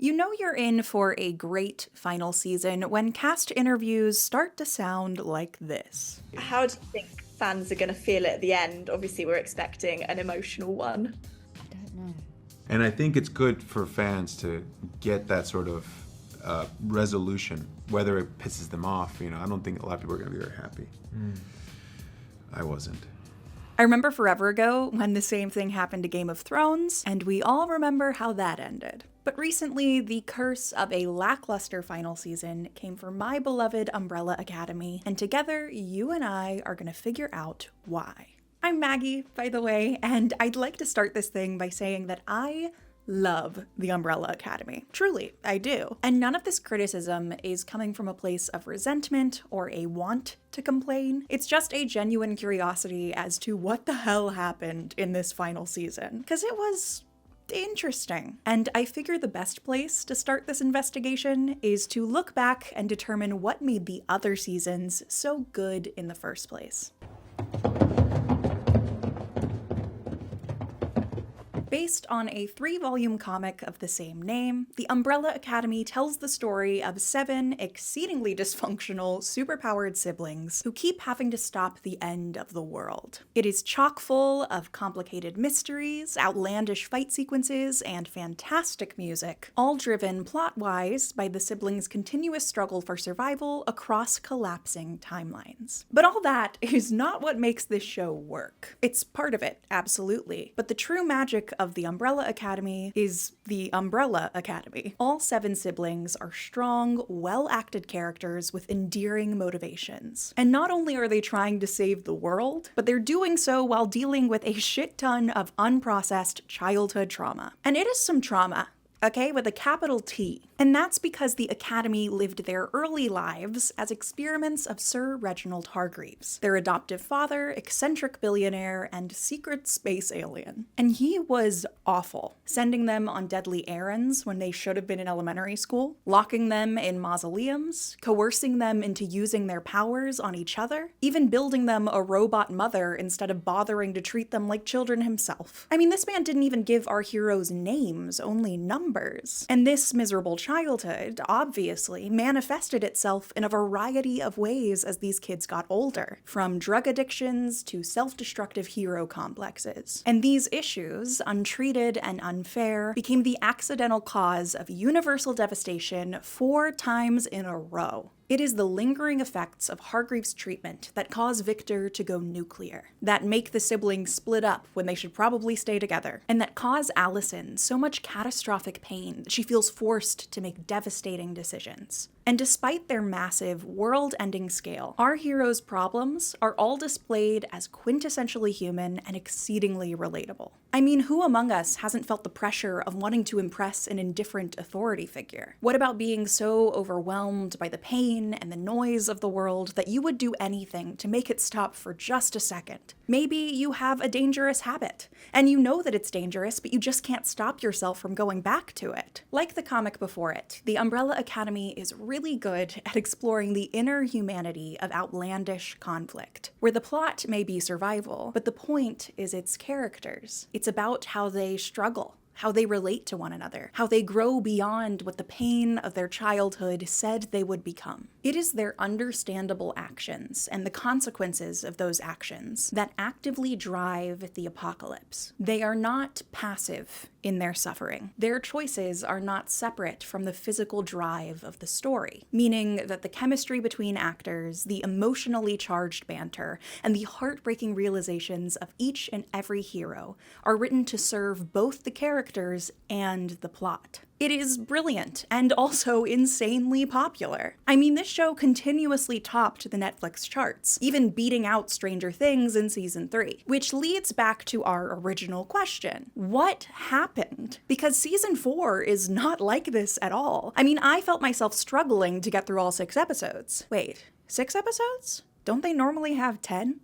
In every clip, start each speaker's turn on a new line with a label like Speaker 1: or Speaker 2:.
Speaker 1: You know you're in for a great final season when cast interviews start to sound like this.
Speaker 2: How do you think fans are going to feel it at the end? Obviously, we're expecting an emotional one.
Speaker 3: I don't know.
Speaker 4: And I think it's good for fans to get that sort of resolution, whether it pisses them off. You know, I don't think a lot of people are going to be very happy. I wasn't.
Speaker 1: I remember forever ago when the same thing happened to Game of Thrones, and we all remember how that ended. But recently, the curse of a lackluster final season came for my beloved Umbrella Academy, and together, you and I are gonna figure out why. I'm Maggie, by the way, and I'd like to start this thing by saying that I love the Umbrella Academy. Truly, I do. And none of this criticism is coming from a place of resentment or a want to complain. It's just a genuine curiosity as to what the hell happened in this final season. Because it was interesting. And I figure the best place to start this investigation is to look back and determine what made the other seasons so good in the first place. Based on a 3-volume comic of the same name, The Umbrella Academy tells the story of 7 exceedingly dysfunctional, superpowered siblings who keep having to stop the end of the world. It is chock full of complicated mysteries, outlandish fight sequences, and fantastic music, all driven plot-wise by the siblings' continuous struggle for survival across collapsing timelines. But all that is not what makes this show work. It's part of it, absolutely, but the true magic of the Umbrella Academy is the Umbrella Academy. All 7 siblings are strong, well-acted characters with endearing motivations. And not only are they trying to save the world, but they're doing so while dealing with a shit ton of unprocessed childhood trauma. And it is some trauma. Okay, with a capital T. And that's because the Academy lived their early lives as experiments of Sir Reginald Hargreaves, their adoptive father, eccentric billionaire, and secret space alien. And he was awful, sending them on deadly errands when they should have been in elementary school, locking them in mausoleums, coercing them into using their powers on each other, even building them a robot mother instead of bothering to treat them like children himself. I mean, this man didn't even give our heroes names, only numbers. And this miserable childhood obviously manifested itself in a variety of ways as these kids got older, from drug addictions to self-destructive hero complexes. And these issues, untreated and unfair, became the accidental cause of universal devastation 4 times in a row. It is the lingering effects of Hargreaves' treatment that cause Victor to go nuclear, that make the siblings split up when they should probably stay together, and that cause Allison so much catastrophic pain that she feels forced to make devastating decisions. And despite their massive, world-ending scale, our heroes' problems are all displayed as quintessentially human and exceedingly relatable. I mean, who among us hasn't felt the pressure of wanting to impress an indifferent authority figure? What about being so overwhelmed by the pain and the noise of the world that you would do anything to make it stop for just a second? Maybe you have a dangerous habit, and you know that it's dangerous, but you just can't stop yourself from going back to it. Like the comic before it, The Umbrella Academy is really good at exploring the inner humanity of outlandish conflict, where the plot may be survival, but the point is its characters. It's about how they struggle, how they relate to one another, how they grow beyond what the pain of their childhood said they would become. It is their understandable actions and the consequences of those actions that actively drive the apocalypse. They are not passive in their suffering. Their choices are not separate from the physical drive of the story, meaning that the chemistry between actors, the emotionally charged banter, and the heartbreaking realizations of each and every hero are written to serve both the characters and the plot. It is brilliant and also insanely popular. I mean, this show continuously topped the Netflix charts, even beating out Stranger Things in season 3, which leads back to our original question. What happened? Because season 4 is not like this at all. I mean, I felt myself struggling to get through all 6 episodes. Wait, 6 episodes? Don't they normally have 10?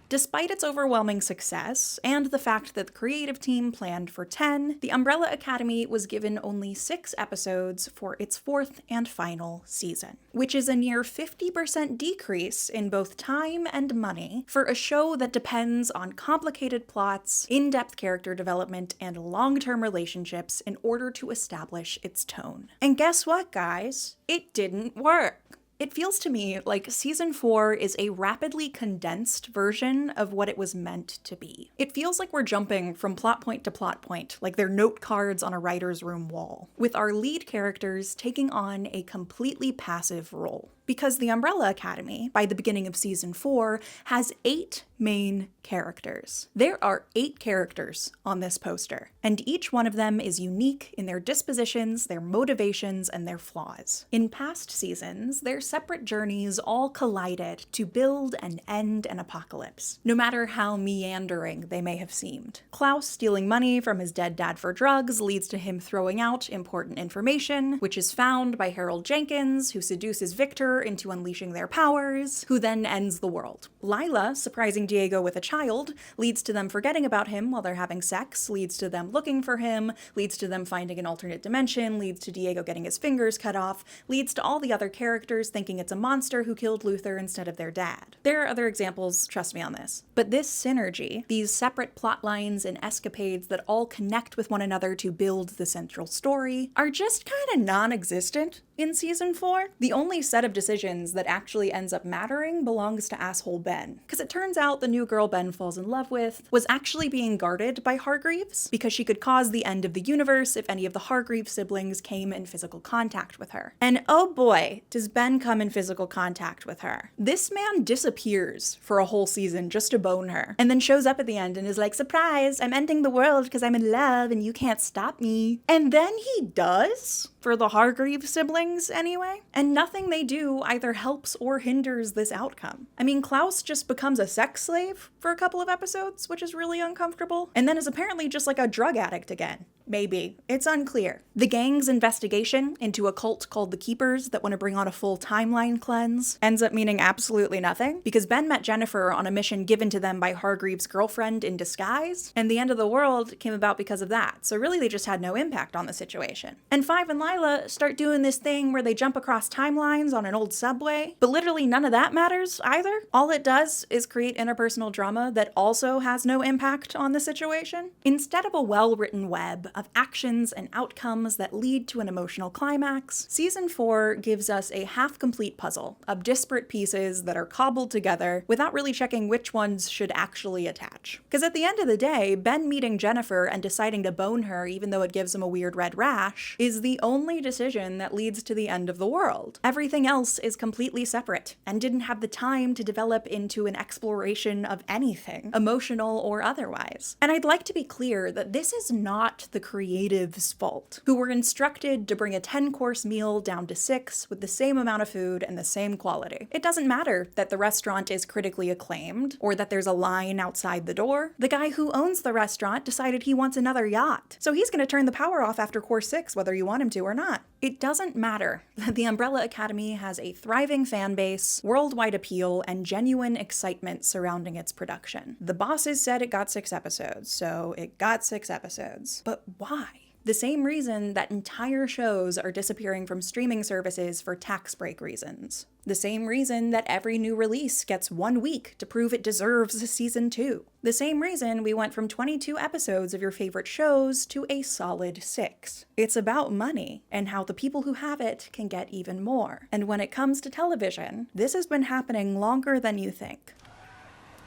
Speaker 1: Despite its overwhelming success, and the fact that the creative team planned for 10, the Umbrella Academy was given only 6 episodes for its 4th and final season, which is a near 50% decrease in both time and money for a show that depends on complicated plots, in-depth character development, and long-term relationships in order to establish its tone. And guess what, guys? It didn't work. It feels to me like season 4 is a rapidly condensed version of what it was meant to be. It feels like we're jumping from plot point to plot point, like they're note cards on a writer's room wall, with our lead characters taking on a completely passive role. Because the Umbrella Academy, by the beginning of season 4, has 8 main characters. There are 8 characters on this poster, and each one of them is unique in their dispositions, their motivations, and their flaws. In past seasons, their separate journeys all collided to build and end an apocalypse, no matter how meandering they may have seemed. Klaus stealing money from his dead dad for drugs leads to him throwing out important information, which is found by Harold Jenkins, who seduces Victor into unleashing their powers, who then ends the world. Lila surprising Diego with a child leads to them forgetting about him while they're having sex, leads to them looking for him, leads to them finding an alternate dimension, leads to Diego getting his fingers cut off, leads to all the other characters thinking it's a monster who killed Luther instead of their dad. There are other examples, trust me on this. But this synergy, these separate plot lines and escapades that all connect with one another to build the central story, are just kind of non-existent in season 4. The only set of decisions that actually ends up mattering belongs to asshole Ben. Because it turns out the new girl Ben falls in love with was actually being guarded by Hargreaves because she could cause the end of the universe if any of the Hargreaves siblings came in physical contact with her. And oh boy, does Ben come in physical contact with her. This man disappears for a whole season just to bone her, and then shows up at the end and is like, surprise, I'm ending the world because I'm in love and you can't stop me. And then he does? For the Hargreaves siblings, anyway. And nothing they do either helps or hinders this outcome. I mean, Klaus just becomes a sex slave for a couple of episodes, which is really uncomfortable, and then is apparently just like a drug addict again. Maybe. It's unclear. The gang's investigation into a cult called the Keepers that want to bring on a full timeline cleanse ends up meaning absolutely nothing, because Ben met Jennifer on a mission given to them by Hargreaves' girlfriend in disguise, and the end of the world came about because of that. So really they just had no impact on the situation. And Five and Lila start doing this thing where they jump across timelines on an old subway, but literally none of that matters either. All it does is create interpersonal drama that also has no impact on the situation. Instead of a well-written web of actions and outcomes that lead to an emotional climax, season 4 gives us a half-complete puzzle of disparate pieces that are cobbled together without really checking which ones should actually attach. Because at the end of the day, Ben meeting Jennifer and deciding to bone her even though it gives him a weird red rash is the only decision that leads to the end of the world. Everything else is completely separate and didn't have the time to develop into an exploration of anything, emotional or otherwise. And I'd like to be clear that this is not the creatives' fault, who were instructed to bring a 10-course meal down to 6 with the same amount of food and the same quality. It doesn't matter that the restaurant is critically acclaimed or that there's a line outside the door. The guy who owns the restaurant decided he wants another yacht, so he's going to turn the power off after course 6 whether you want him to or not. It doesn't matter that the Umbrella Academy has a thriving fan base, worldwide appeal, and genuine excitement surrounding its production. The bosses said it got 6 episodes, so it got 6 episodes. But why? The same reason that entire shows are disappearing from streaming services for tax break reasons. The same reason that every new release gets 1 week to prove it deserves a season 2. The same reason we went from 22 episodes of your favorite shows to a solid 6. It's about money and how the people who have it can get even more. And when it comes to television, this has been happening longer than you think.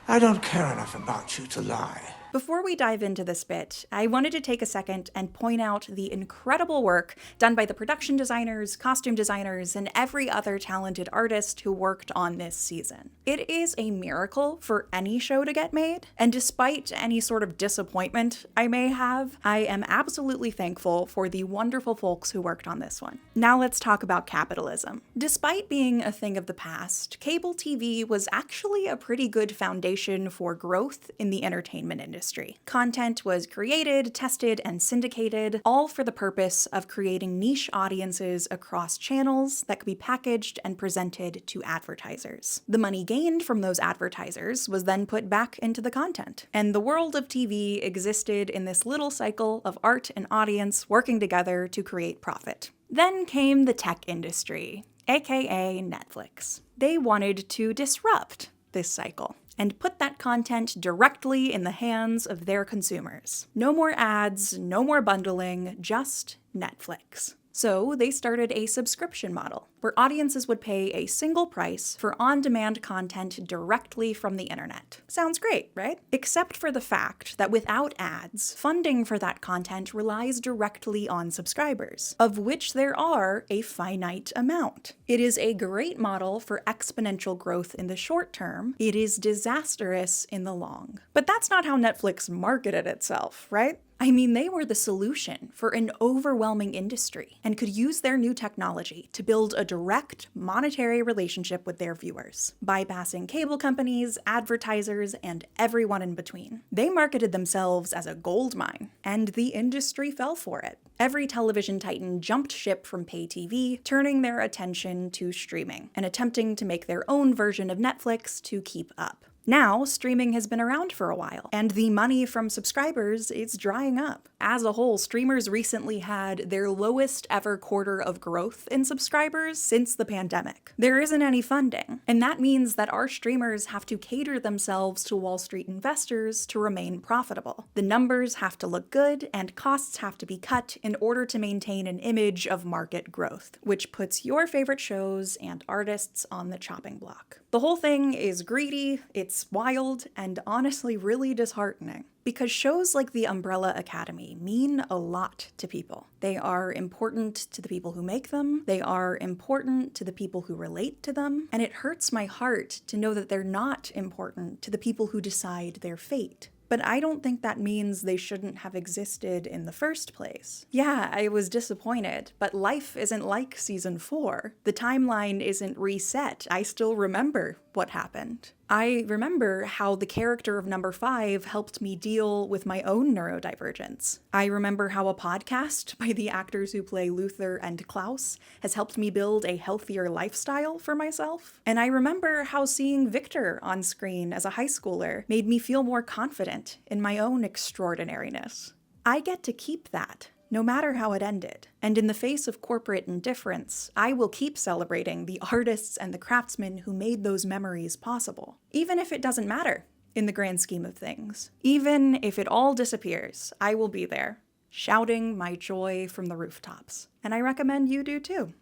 Speaker 3: I don't care enough about you to lie.
Speaker 1: Before we dive into this bit, I wanted to take a second and point out the incredible work done by the production designers, costume designers, and every other talented artist who worked on this season. It is a miracle for any show to get made, and despite any sort of disappointment I may have, I am absolutely thankful for the wonderful folks who worked on this one. Now let's talk about capitalism. Despite being a thing of the past, cable TV was actually a pretty good foundation for growth in the entertainment industry. industry. Content was created, tested, and syndicated, all for the purpose of creating niche audiences across channels that could be packaged and presented to advertisers. The money gained from those advertisers was then put back into the content. And the world of TV existed in this little cycle of art and audience working together to create profit. Then came the tech industry, aka Netflix. They wanted to disrupt this cycle and put that content directly in the hands of their consumers. No more ads, no more bundling, just Netflix. So they started a subscription model, where audiences would pay a single price for on-demand content directly from the internet. Sounds great, right? Except for the fact that without ads, funding for that content relies directly on subscribers, of which there are a finite amount. It is a great model for exponential growth in the short term. It is disastrous in the long. But that's not how Netflix marketed itself, right? I mean, they were the solution for an overwhelming industry and could use their new technology to build a direct monetary relationship with their viewers, bypassing cable companies, advertisers, and everyone in between. They marketed themselves as a gold mine, and the industry fell for it. Every television titan jumped ship from pay TV, turning their attention to streaming and attempting to make their own version of Netflix to keep up. Now, streaming has been around for a while, and the money from subscribers is drying up. As a whole, streamers recently had their lowest ever quarter of growth in subscribers since the pandemic. There isn't any funding, and that means that our streamers have to cater themselves to Wall Street investors to remain profitable. The numbers have to look good, and costs have to be cut in order to maintain an image of market growth, which puts your favorite shows and artists on the chopping block. The whole thing is greedy, it's wild, and honestly really disheartening. Because shows like The Umbrella Academy mean a lot to people. They are important to the people who make them, they are important to the people who relate to them, and it hurts my heart to know that they're not important to the people who decide their fate. But I don't think that means they shouldn't have existed in the first place. Yeah, I was disappointed, but life isn't like season 4. The timeline isn't reset. I still remember what happened. I remember how the character of number 5 helped me deal with my own neurodivergence. I remember how a podcast by the actors who play Luther and Klaus has helped me build a healthier lifestyle for myself. And I remember how seeing Victor on screen as a high schooler made me feel more confident in my own extraordinariness. I get to keep that, no matter how it ended. And in the face of corporate indifference, I will keep celebrating the artists and the craftsmen who made those memories possible. Even if it doesn't matter in the grand scheme of things. Even if it all disappears, I will be there, shouting my joy from the rooftops. And I recommend you do too.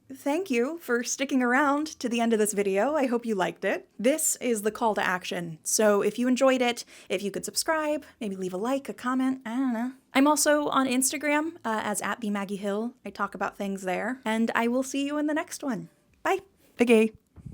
Speaker 1: Thank you for sticking around to the end of this video. I hope you liked it. This is the call to action, so if you enjoyed it, if you could subscribe, maybe leave a like, a comment, I don't know. I'm also on Instagram as @TheMaggieHill. I talk about things there, and I will see you in the next one. Bye. Okay.